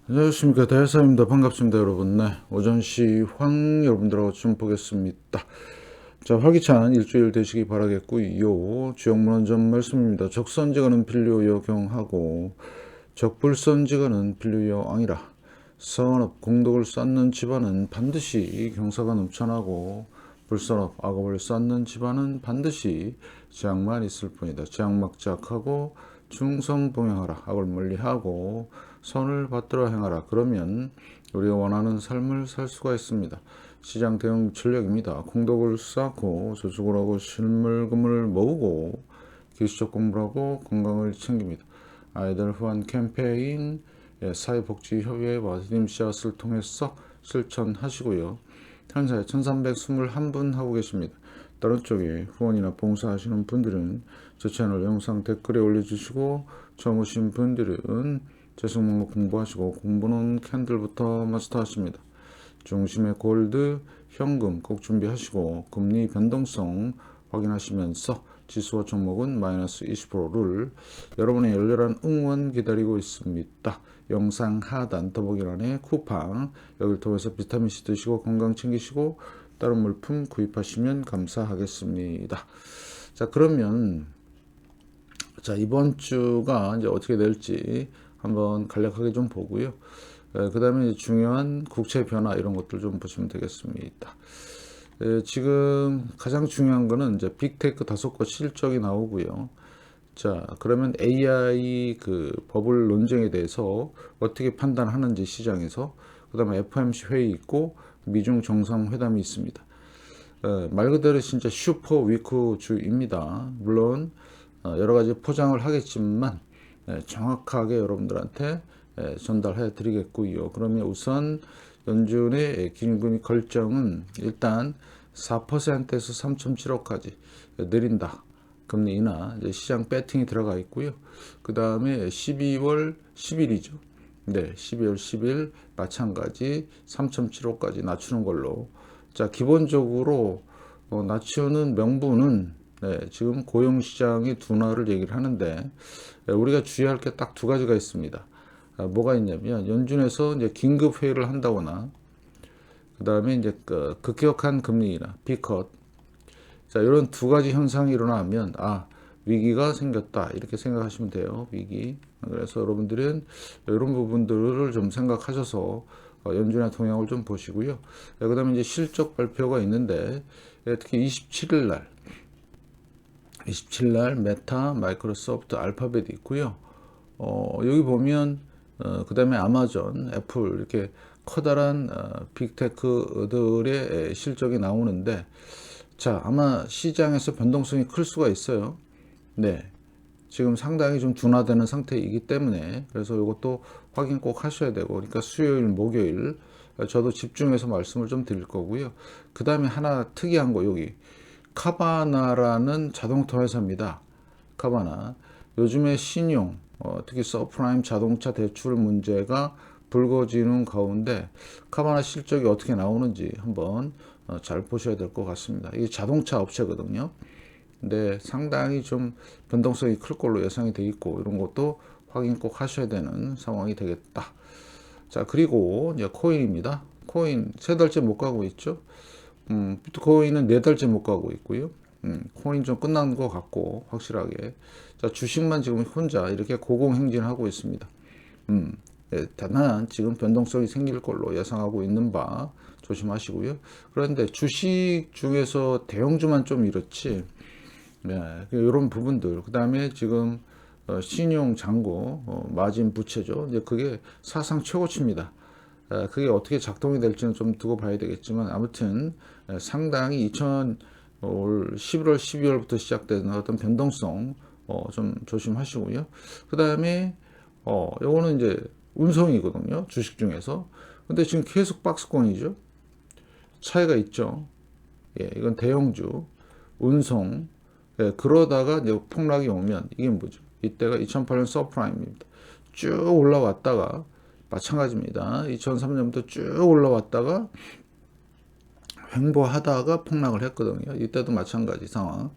안녕하십니까, 대사입니다. 반갑습니다, 여러분. 네, 오전시 황 여러분들하고 좀 보겠습니다. 자, 활기찬 일주일 되시기 바라겠고요. 지역문헌점 말씀입니다. 적선지가는 필요여 경하고 적불선지가는 필요여 앙이라. 선업 공덕을 쌓는 집안은 반드시 경사가 넘쳐나고 불선업 악업을 쌓는 집안은 반드시 재앙만 있을 뿐이다. 재앙막작하고 충성봉행하라. 악을 멀리하고 선을 받들어 행하라. 그러면 우리가 원하는 삶을 살 수가 있습니다. 시장 대응 전략입니다. 공덕을 쌓고 저축을 하고 실물금을 모으고 기술적 공부를 하고 건강을 챙깁니다. 아이들 후원 캠페인, 사회복지협의회 와드님 씨앗을 통해서 실천하시고요. 현재 1321분 하고 계십니다. 다른 쪽에 후원이나 봉사하시는 분들은 제 채널 영상 댓글에 올려주시고 처음 오신 분들은 재성 목록 공부하시고 공부는 캔들부터 마스터하십니다. 중심의 골드, 현금 꼭 준비하시고 금리 변동성 확인하시면서 지수와 종목은 마이너스 20%를 여러분의 열렬한 응원 기다리고 있습니다. 영상 하단 더보기란에 쿠팡 여기를 통해서 비타민C 드시고 건강 챙기시고 다른 물품 구입하시면 감사하겠습니다. 자, 그러면 이번 주가 이제 어떻게 될지 한번 간략하게 좀 보고요. 그 다음에 중요한 국채 변화 이런 것들 좀 보시면 되겠습니다. 지금 가장 중요한 거는 이제 빅테크 5곳 실적이 나오고요. 자, 그러면 AI 그 버블 논쟁에 대해서 어떻게 판단하는지 시장에서, 그 다음에 FOMC 회의 있고 미중 정상회담이 있습니다. 말 그대로 진짜 슈퍼 위크 주입니다. 물론 여러 가지 포장을 하겠지만 정확하게 여러분들한테 전달해 드리겠고요. 그러면 우선 연준의 기준금리 결정은 일단 4%에서 3.75까지 내린다. 금리 인하, 이제 시장 배팅이 들어가 있고요. 그 다음에 12월 10일이죠. 네, 12월 10일 마찬가지 3.75까지 낮추는 걸로. 자, 기본적으로 낮추는 명분은 지금 고용시장이 둔화를 얘기를 하는데 우리가 주의할 게 딱 두 가지가 있습니다. 뭐가 있냐면 연준에서 이제 긴급 회의를 한다거나 그 다음에 이제 급격한 금리 인하, B컷. 자, 이런 두 가지 현상이 일어나면 위기가 생겼다 이렇게 생각하시면 돼요. 위기. 그래서 여러분들은 이런 부분들을 좀 생각하셔서 연준의 동향을 좀 보시고요. 그 다음에 이제 실적 발표가 있는데 특히 27일 날 메타, 마이크로소프트, 알파벳이 있고요. 여기 보면 그 다음에 아마존, 애플 이렇게 커다란 빅테크들의 실적이 나오는데, 자, 아마 시장에서 변동성이 클 수가 있어요. 네, 지금 상당히 좀 둔화되는 상태이기 때문에 그래서 이것도 확인 꼭 하셔야 되고, 그러니까 수요일, 목요일 저도 집중해서 말씀을 좀 드릴 거고요. 그 다음에 하나 특이한 거, 여기 카바나라는 자동차 회사입니다. 카바나. 요즘에 신용, 특히 서프라임 자동차 대출 문제가 불거지는 가운데 카바나 실적이 어떻게 나오는지 한번 잘 보셔야 될 것 같습니다. 이게 자동차 업체거든요. 근데 상당히 좀 변동성이 클 걸로 예상이 돼 있고 이런 것도 확인 꼭 하셔야 되는 상황이 되겠다. 자, 그리고 이제 코인입니다. 코인 3달째 못 가고 있죠. 비트코인은 4달째 못 가고 있고요. 코인 좀 끝난 것 같고 확실하게. 자, 주식만 지금 혼자 이렇게 고공행진하고 있습니다. 다만 지금 변동성이 생길 걸로 예상하고 있는 바 조심하시고요. 그런데 주식 중에서 대형주만 좀 이렇지. 네, 이런 부분들. 그 다음에 지금 신용 잔고, 마진 부채죠. 이제 그게 사상 최고치입니다. 그게 어떻게 작동이 될지는 좀 두고 봐야 되겠지만 아무튼 상당히 11월, 12월부터 시작되는 어떤 변동성 좀 조심하시고요. 그 다음에 요거는 이제 운송이거든요. 주식 중에서. 근데 지금 계속 박스권이죠. 차이가 있죠. 예, 이건 대형주, 운송. 예, 그러다가 이제 폭락이 오면 이게 뭐죠? 이때가 2008년 서프라임입니다. 쭉 올라왔다가 마찬가지입니다. 2003년부터 쭉 올라왔다가 횡보하다가 폭락을 했거든요. 이때도 마찬가지 상황.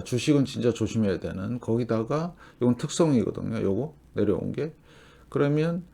주식은 진짜 조심해야 되는. 거기다가 이건 특성이거든요. 요거 내려온 게. 그러면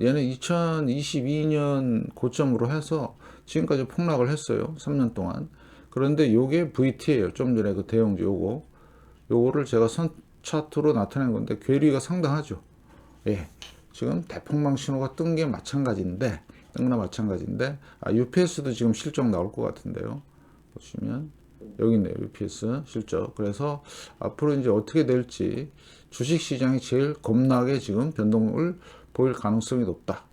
얘는 2022년 고점으로 해서 지금까지 폭락을 했어요. 3년 동안. 그런데 요게 VT예요. 좀 전에 그 대형주 요거를 제가 선 차트로 나타낸 건데 괴리가 상당하죠. 예. 지금 대폭망 신호가 뜬 게 마찬가지인데, UPS도 지금 실적 나올 것 같은데요. 보시면 여기 있네요. UPS 실적. 그래서 앞으로 이제 어떻게 될지 주식 시장이 제일 겁나게 지금 변동을 보일 가능성이 높다.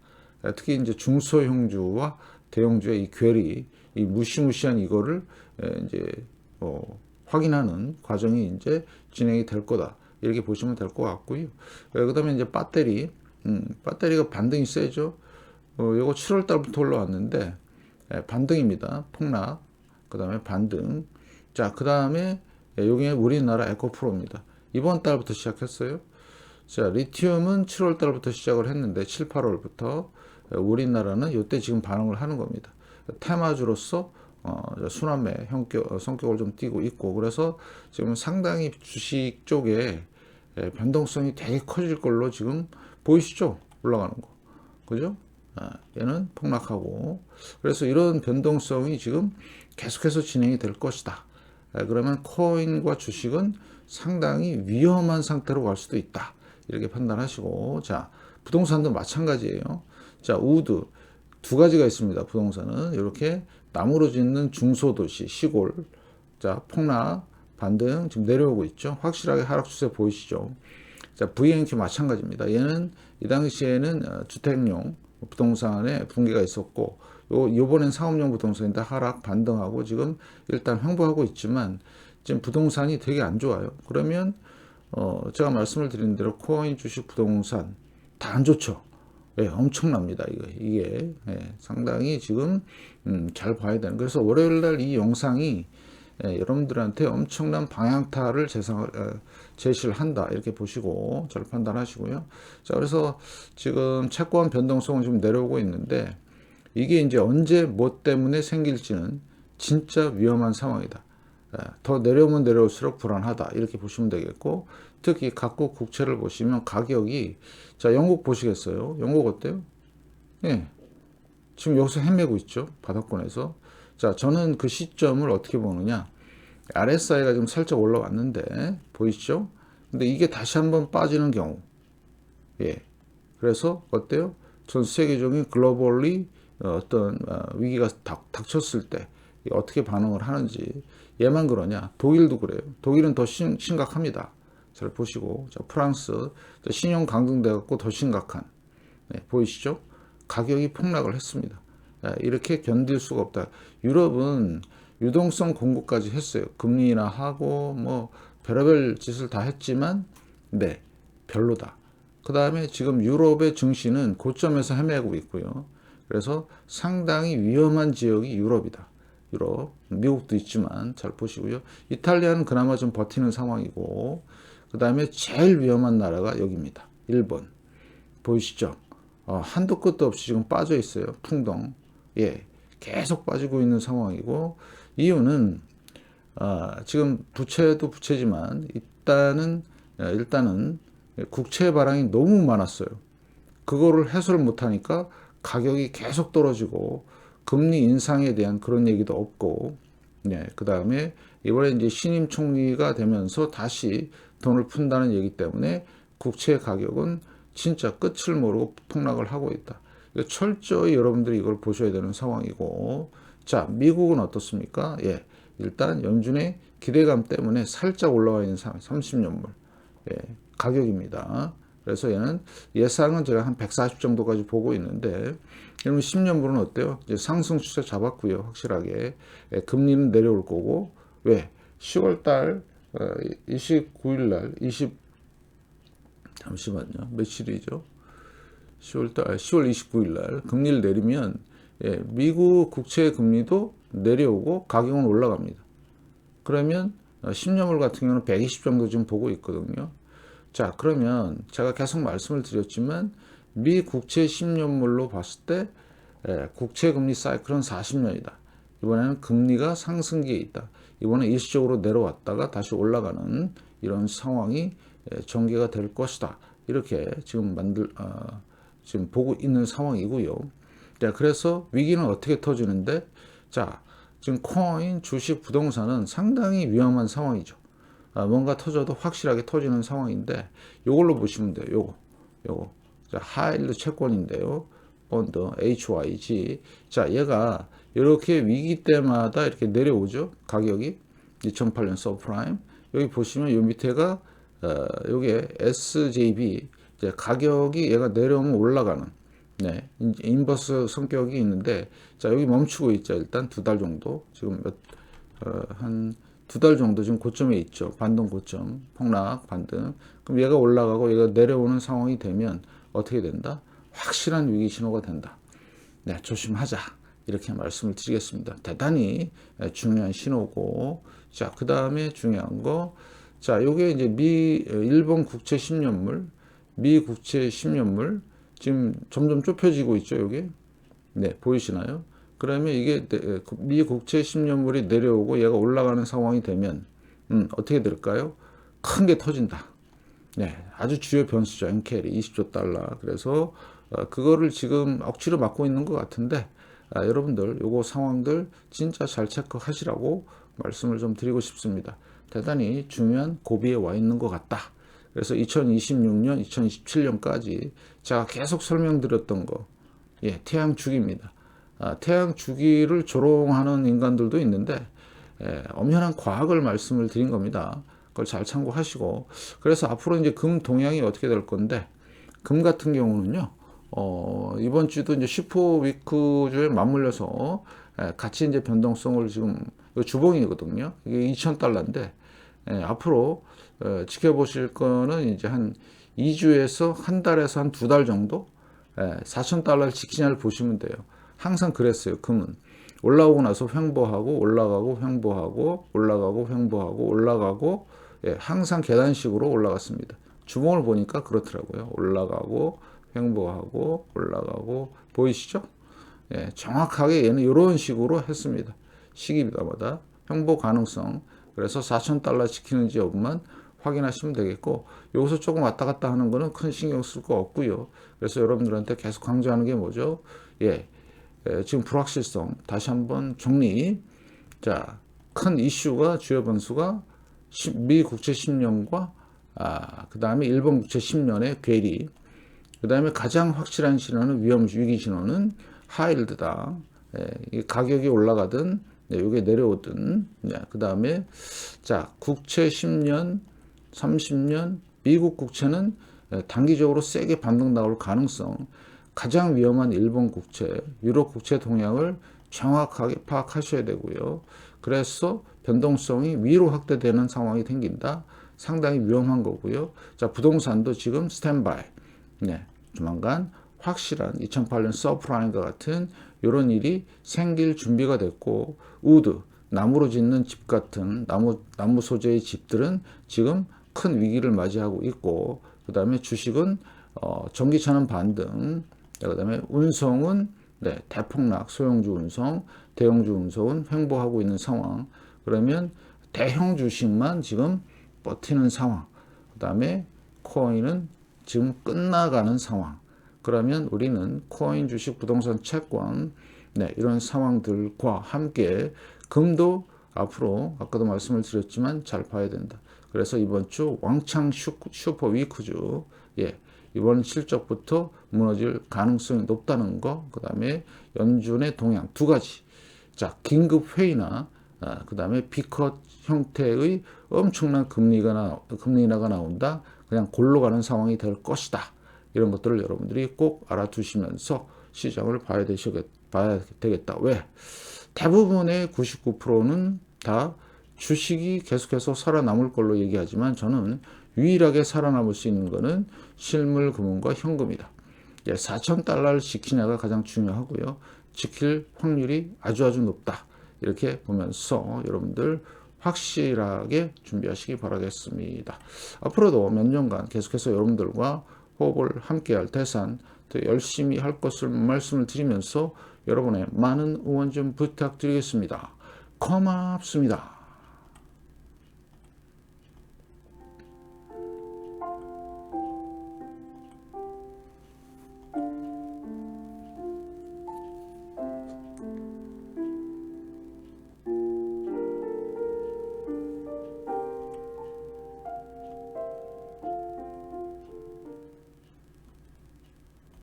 특히 이제 중소형주와 대형주의 이 괴리, 이 무시무시한 이거를 이제 확인하는 과정이 이제 진행이 될 거다. 이렇게 보시면 될 것 같고요. 그다음에 이제 배터리가 반등이 세죠. 요거 7월 달부터 올라왔는데 반등입니다. 폭락. 그다음에 반등. 자, 그다음에 여기 우리나라 에코프로입니다. 이번 달부터 시작했어요. 자, 리튬은 7월 달부터 시작을 했는데 7, 8월부터 우리나라는 이때 지금 반응을 하는 겁니다. 테마주로서 순환매 성격을 좀 띠고 있고, 그래서 지금 상당히 주식 쪽에 변동성이 되게 커질 걸로 지금 보이시죠? 올라가는 거. 그죠? 얘는 폭락하고, 그래서 이런 변동성이 지금 계속해서 진행이 될 것이다. 그러면 코인과 주식은 상당히 위험한 상태로 갈 수도 있다. 이렇게 판단하시고, 자, 부동산도 마찬가지예요. 자, 우드 두 가지가 있습니다. 부동산은 이렇게 나무로 짓는 중소도시, 시골. 자, 폭락, 반등 지금 내려오고 있죠. 확실하게 하락 추세 보이시죠? 자, VNQ 마찬가지입니다. 얘는 이 당시에는 주택용 부동산에 붕괴가 있었고, 요번엔 상업용 부동산인데 하락 반등하고 지금 일단 횡보하고 있지만 지금 부동산이 되게 안 좋아요. 그러면 제가 말씀을 드린 대로 코인, 주식, 부동산 다 안 좋죠. 예, 엄청납니다. 이게 상당히 지금 잘 봐야 되는. 그래서 월요일 날 이 영상이 여러분들한테 엄청난 방향타를 제시를 한다. 이렇게 보시고 잘 판단하시고요. 자, 그래서 지금 채권 변동성은 좀 내려오고 있는데 이게 이제 언제 뭐 때문에 생길지는 진짜 위험한 상황이다. 더 내려오면 내려올수록 불안하다. 이렇게 보시면 되겠고, 특히 각국 국채를 보시면 가격이, 자, 영국 보시겠어요? 영국 어때요? 예. 지금 여기서 헤매고 있죠. 바닥권에서. 자, 저는 그 시점을 어떻게 보느냐. RSI가 지금 살짝 올라왔는데, 보이시죠? 근데 이게 다시 한번 빠지는 경우. 예. 그래서 어때요? 전 세계적인 글로벌리 어떤 위기가 닥쳤을 때 어떻게 반응을 하는지. 얘만 그러냐? 독일도 그래요. 독일은 더 심각합니다. 잘 보시고. 자, 프랑스 신용 강등돼 갖고 더 심각한. 보이시죠? 가격이 폭락을 했습니다. 이렇게 견딜 수가 없다. 유럽은 유동성 공급까지 했어요. 금리 인하하고 뭐 별의별 짓을 다 했지만 별로다. 그 다음에 지금 유럽의 증시는 고점에서 헤매고 있고요. 그래서 상당히 위험한 지역이 유럽이다. 유럽, 미국도 있지만 잘 보시고요. 이탈리아는 그나마 좀 버티는 상황이고, 그 다음에 제일 위험한 나라가 여기입니다. 일본. 보이시죠? 한도 끝도 없이 지금 빠져 있어요. 풍덩. 예, 계속 빠지고 있는 상황이고, 이유는 지금 부채도 부채지만 일단은 국채 발행이 너무 많았어요. 그거를 해소를 못하니까 가격이 계속 떨어지고 금리 인상에 대한 그런 얘기도 없고, 그 다음에 이번에 이제 신임 총리가 되면서 다시 돈을 푼다는 얘기 때문에 국채 가격은 진짜 끝을 모르고 폭락을 하고 있다. 철저히 여러분들이 이걸 보셔야 되는 상황이고, 자, 미국은 어떻습니까? 예, 일단 연준의 기대감 때문에 살짝 올라와 있는 30년물 가격입니다. 그래서 얘는 예상은 제가 한 140 정도까지 보고 있는데, 여러분 10년물은 어때요? 이제 상승 추세 잡았고요. 확실하게. 금리는 내려올 거고, 왜? 10월 달 29일 날 잠시만요. 며칠이죠? 10월 29일 날 금리를 내리면 미국 국채 금리도 내려오고 가격은 올라갑니다. 그러면 10년물 같은 경우는 120 정도 지금 보고 있거든요. 자, 그러면 제가 계속 말씀을 드렸지만 미 국채 10년물로 봤을 때 국채 금리 사이클은 40년이다. 이번에는 금리가 상승기에 있다. 이번에 일시적으로 내려왔다가 다시 올라가는 이런 상황이 전개가 될 것이다. 이렇게 지금 지금 보고 있는 상황이고요. 자, 그래서 위기는 어떻게 터지는데, 자, 지금 코인, 주식, 부동산은 상당히 위험한 상황이죠. 뭔가 터져도 확실하게 터지는 상황인데, 요걸로 보시면 돼요. 요거. 자, 하이힐드 채권인데요. 본드, HYG. 자, 얘가 이렇게 위기 때마다 이렇게 내려오죠. 가격이. 2008년 서프라임. 여기 보시면 요 밑에가, 요게 SJB. 이제 가격이 얘가 내려오면 올라가는. 네, 인버스 성격이 있는데, 자, 여기 멈추고 있죠. 일단 2달 정도. 지금 한 2달 정도 지금 고점에 있죠. 반등 고점, 폭락, 반등. 그럼 얘가 올라가고 얘가 내려오는 상황이 되면 어떻게 된다? 확실한 위기 신호가 된다. 네, 조심하자. 이렇게 말씀을 드리겠습니다. 대단히 중요한 신호고, 자, 그 다음에 중요한 거, 자, 요게 이제 일본 국채 10년물, 미 국채 10년물, 지금 점점 좁혀지고 있죠, 여기. 네, 보이시나요? 그러면 이게 미 국채 10년물이 내려오고 얘가 올라가는 상황이 되면, 어떻게 될까요? 큰 게 터진다. 네, 아주 주요 변수죠. 엔캐리 20조 달러. 그래서 그거를 지금 억지로 막고 있는 것 같은데, 여러분들 요거 상황들 진짜 잘 체크하시라고 말씀을 좀 드리고 싶습니다. 대단히 중요한 고비에 와 있는 것 같다. 그래서 2026년, 2027년까지 제가 계속 설명드렸던 거, 예, 태양 주기입니다. 태양 주기를 조롱하는 인간들도 있는데, 엄연한 과학을 말씀을 드린 겁니다. 그걸 잘 참고하시고, 그래서 앞으로 이제 금 동향이 어떻게 될 건데, 금 같은 경우는요, 이번 주도 이제 슈퍼 위크주에 맞물려서 같이 이제 변동성을 지금 주봉이거든요. 이게 2,000달러인데, 앞으로 지켜보실 거는 이제 한 2주에서 한 달에서 한 2달 정도 4,000달러를 지키냐를 보시면 돼요. 항상 그랬어요. 금은 올라오고 나서 횡보하고 올라가고 횡보하고 올라가고 횡보하고 올라가고, 항상 계단식으로 올라갔습니다. 주봉을 보니까 그렇더라고요. 올라가고 횡보하고 올라가고, 보이시죠? 정확하게 얘는 이런 식으로 했습니다. 시기마다 횡보 가능성. 그래서 4,000달러 지키는지 여부만 확인하시면 되겠고, 여기서 조금 왔다 갔다 하는 거는 큰 신경 쓸 거 없고요. 그래서 여러분들한테 계속 강조하는 게 뭐죠? 지금 불확실성 다시 한번 정리. 자, 큰 이슈가, 주요 변수가 미 국채 10년과 그 다음에 일본 국채 10년의 괴리. 그 다음에 가장 확실한 신호는 위기 신호는 하이힐드다. 가격이 올라가든, 이게 내려오든. 그 다음에 자, 국채 10년, 30년, 미국 국채는 단기적으로 세게 반등 나올 가능성. 가장 위험한 일본 국채, 유럽 국채 동향을 정확하게 파악하셔야 되고요. 그래서 변동성이 위로 확대되는 상황이 생긴다. 상당히 위험한 거고요. 자, 부동산도 지금 스탠바이. 조만간 확실한 2008년 서프라임과 같은 이런 일이 생길 준비가 됐고, 우드, 나무로 짓는 집 같은 나무 소재의 집들은 지금 큰 위기를 맞이하고 있고, 그 다음에 주식은 전기차는 반등, 그 다음에 운송은 대폭락, 소형주 운송, 대형주 운송은 횡보하고 있는 상황. 그러면 대형 주식만 지금 버티는 상황. 그 다음에 코인은 지금 끝나가는 상황. 그러면 우리는 코인, 주식, 부동산, 채권, 이런 상황들과 함께 금도 앞으로 아까도 말씀을 드렸지만 잘 봐야 된다. 그래서 이번 주 왕창 슈퍼 위크주, 이번 실적부터 무너질 가능성이 높다는 거, 그 다음에 연준의 동향 두 가지. 자, 긴급 회의나 그 다음에 B컷 형태의 엄청난 금리 인하가 나온다. 그냥 골로 가는 상황이 될 것이다. 이런 것들을 여러분들이 꼭 알아두시면서 시장을 봐야 되겠다. 왜? 대부분의 99%는 다 주식이 계속해서 살아남을 걸로 얘기하지만, 저는 유일하게 살아남을 수 있는 것은 실물 금융과 현금이다. 4,000달러를 지키냐가 가장 중요하고요. 지킬 확률이 아주 높다. 이렇게 보면서 여러분들 확실하게 준비하시기 바라겠습니다. 앞으로도 몇 년간 계속해서 여러분들과 호흡을 함께할 대산, 더 열심히 할 것을 말씀을 드리면서 여러분의 많은 응원 좀 부탁드리겠습니다. 고맙습니다.